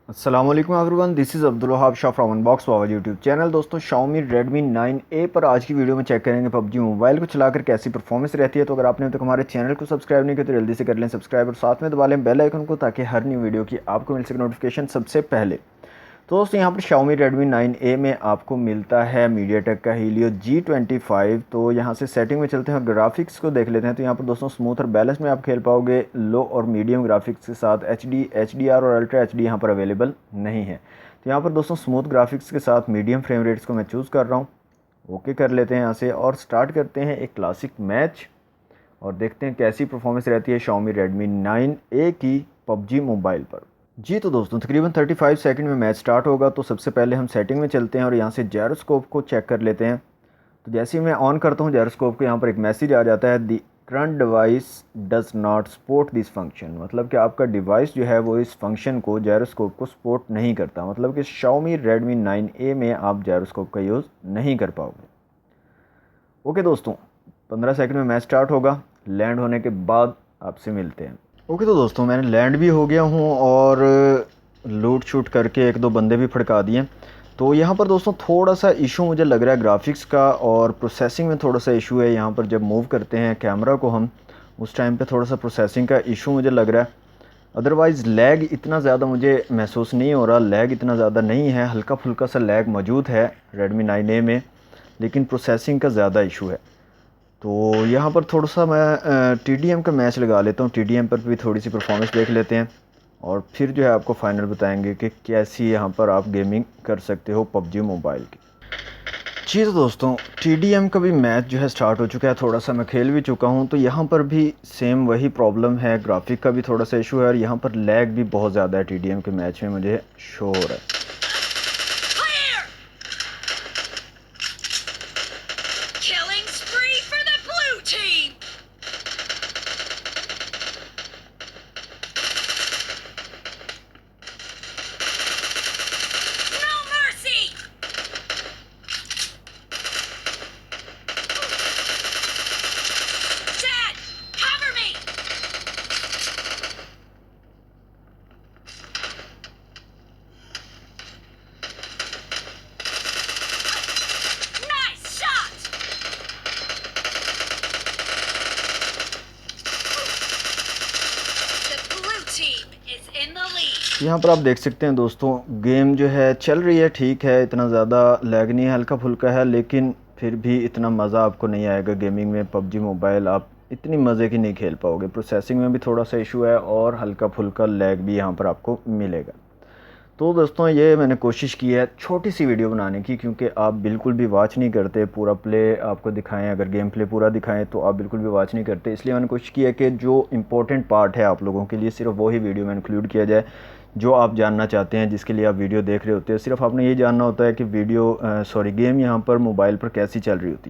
अस्सलाम वालेकुम everyone, this is Abdul Wahab Shah from unbox wawa YouTube channel. दोस्तों, Xiaomi Redmi 9A पर आज की वीडियो में चेक करेंगे पबजी मोबाइल को चलाकर कैसी परफॉर्मेंस रहती है। तो अगर आपने अभी तक हमारे चैनल को सब्सक्राइब नहीं किया तो जल्दी से कर लें सब्सक्राइब और साथ में दबा लें बेल आइकन को, ताकि हर न्यू वीडियो की आपको मिल सके नोटिफिकेशन सबसे पहले। तो दोस्तों, यहाँ पर Xiaomi Redmi 9A में आपको मिलता है MediaTek का Helio G25। तो यहाँ से सेटिंग में चलते हैं और ग्राफिक्स को देख लेते हैं। तो यहाँ पर दोस्तों स्मूथ और बैलेंस में आप खेल पाओगे। लो और मीडियम ग्राफिक्स के साथ HD, HDR और अल्ट्रा HD यहाँ पर अवेलेबल नहीं है। तो यहाँ पर दोस्तों स्मूथ ग्राफिक्स के साथ मीडियम फ्रेम रेट्स को मैं चूज़ कर रहा हूँ। ओके कर लेते हैं यहाँ से और स्टार्ट करते हैं एक क्लासिक मैच और देखते हैं कैसी परफॉर्मेंस रहती है Xiaomi Redmi 9A की पबजी मोबाइल पर। जी तो दोस्तों, तकरीबन 35 सेकंड में मैच स्टार्ट होगा। तो सबसे पहले हम सेटिंग में चलते हैं और यहाँ से जायरोस्कोप को चेक कर लेते हैं। तो जैसे ही मैं ऑन करता हूँ जायरोस्कोप को, यहाँ पर एक मैसेज आ जाता है, दी current device does not support this function. मतलब कि आपका डिवाइस जो है वो इस फंक्शन को, जायरोस्कोप को सपोर्ट नहीं करता। मतलब कि Xiaomi Redmi 9A में आप जायरोस्कोप का यूज़ नहीं कर पाओगे। ओके दोस्तों, 15 सेकंड में मैच स्टार्ट होगा। लैंड होने के बाद आपसे मिलते हैं। ओके तो दोस्तों, मैंने लैंड भी हो गया हूँ और लूट शूट करके एक दो बंदे भी फड़का दिए। तो यहाँ पर दोस्तों थोड़ा सा इशू मुझे लग रहा है ग्राफिक्स का, और प्रोसेसिंग में थोड़ा सा इशू है। यहाँ पर जब मूव करते हैं कैमरा को हम, उस टाइम पे थोड़ा सा प्रोसेसिंग का इशू मुझे लग रहा है। अदरवाइज़ लैग इतना ज़्यादा मुझे महसूस नहीं हो रहा, लैग इतना ज़्यादा नहीं है। हल्का फुल्का सा लैग मौजूद है Redmi 9A में, लेकिन प्रोसेसिंग का ज़्यादा इशू है। तो यहाँ पर थोड़ा सा मैं TDM का मैच लगा लेता हूँ। TDM पर भी थोड़ी सी परफॉर्मेंस देख लेते हैं और फिर जो है आपको फाइनल बताएंगे कि कैसी यहाँ पर आप गेमिंग कर सकते हो पबजी मोबाइल की। जी तो दोस्तों, TDM का भी मैच जो है स्टार्ट हो चुका है। थोड़ा सा मैं खेल भी चुका हूँ। तो यहाँ पर भी सेम वही प्रॉब्लम है, ग्राफिक का भी थोड़ा सा इशू है और यहाँ पर लैग भी बहुत ज़्यादा है TDM के मैच में, मुझे शो हो रहा है। Killing spree for the blue team! No mercy! Dad, cover me! Nice shot! The blue team is in the lead. यहाँ पर आप देख सकते हैं दोस्तों, गेम जो है चल रही है, ठीक है, इतना ज़्यादा लैग नहीं है, हल्का फुल्का है, लेकिन फिर भी इतना मज़ा आपको नहीं आएगा गेमिंग में। पबजी मोबाइल आप इतनी मज़े की नहीं खेल पाओगे। प्रोसेसिंग में भी थोड़ा सा इशू है और हल्का फुल्का लैग भी यहाँ पर आपको मिलेगा। तो दोस्तों, ये मैंने कोशिश की है छोटी सी वीडियो बनाने की, क्योंकि आप बिल्कुल भी वॉच नहीं करते। पूरा प्ले आपको दिखाएं, अगर गेम प्ले पूरा दिखाएं तो आप बिल्कुल भी वॉच नहीं करते। इसलिए मैंने कोशिश की है कि जो इम्पोर्टेंट पार्ट है आप लोगों के लिए, सिर्फ वही वीडियो में इंक्लूड किया जाए, जो आप जानना चाहते हैं, जिसके लिए आप वीडियो देख रहे होते हैं। सिर्फ आपने ये जानना होता है कि गेम यहाँ पर मोबाइल पर कैसी चल रही होती।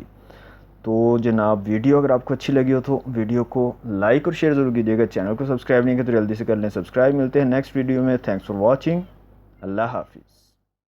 तो जनाब, वीडियो अगर आपको अच्छी लगी हो तो वीडियो को लाइक और शेयर ज़रूर कीजिएगा। चैनल को सब्सक्राइब नहीं किया तो जल्दी से कर लें सब्सक्राइब। मिलते हैं नेक्स्ट वीडियो में। Thanks for watching. अल्लाह हाफिज़।